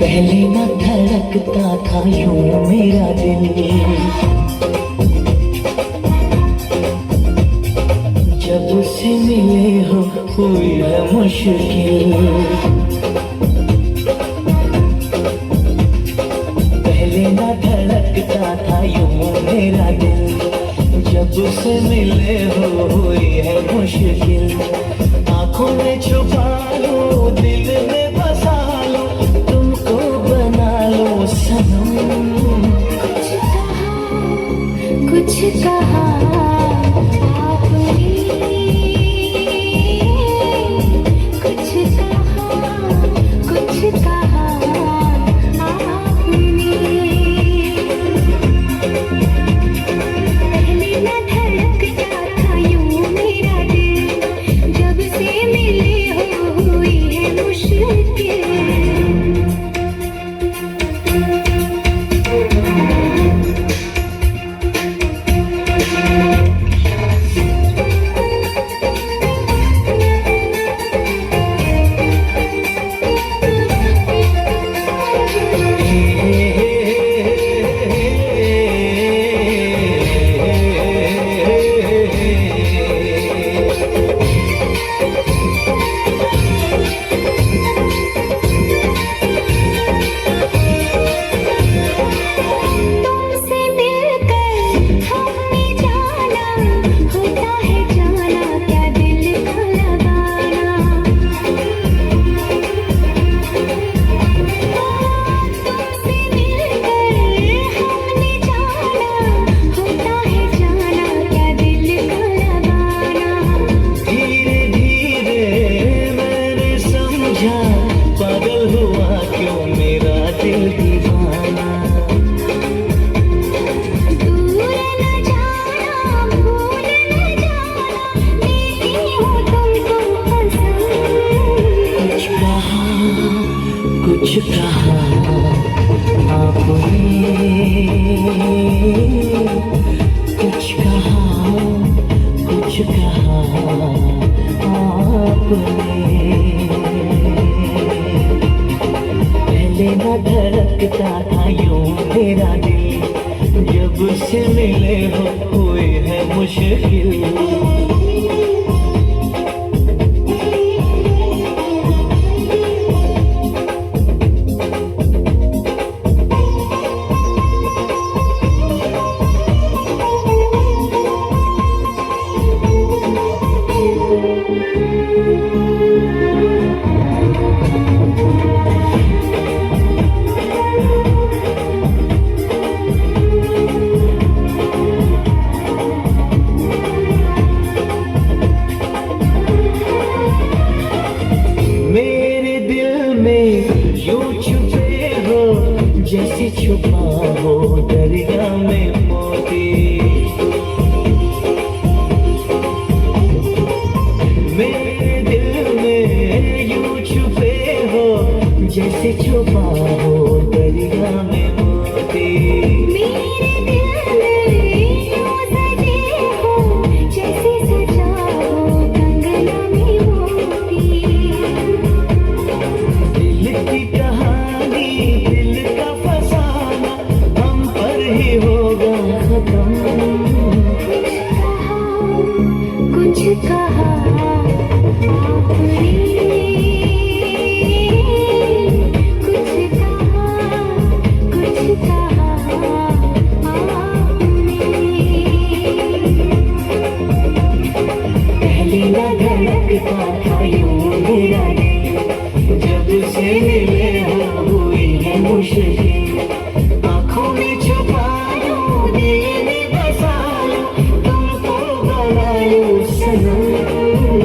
पहले न धड़कता था यूं मेरा दिल, जब से मिले हो हुई है मुश्किल। पहले न धड़कता था यूं मेरा दिल, जब से मिले हो हुई है मुश्किल। आंखों में छुपा लो, दिल में बसा लो, तुमको बना लो सनम। कुछ कहा आपने, कुछ कहा आपने। पहले न धड़कता था यूं मेरा दिल, जब से मिले हो हुई है मुश्किल। पागल हुआ क्यों मेरा दिल दीवाना। दूर न जाना, भूल न जाना, लेती हूँ तुमको पसंद। कुछ कहा आपने, कुछ कहा आपने। पहले न धड़कता था यूं मेरा दिल, जब से मिले हो हुए है मुश्किल। जैसे छुपा हो दरिया में मोती, मेरे दिल में यूं छुपे हो, जैसे छुपा हो दरिया में मोती। मेरे दिल में यूं सजे हो, जैसे सजा हो कंगना में मोती। दिल की कहानी, दिल का फसाना, हम पर ही होगा खत्म। कुछ कहा आपने, कुछ कहा आपने। पहले न धड़कता था यूं मेरा दिल, जब से मिले हो हुई है मुश्किल। आँखों में छुपा लो, दिल में बसा लो, तुमको बना लो सनम।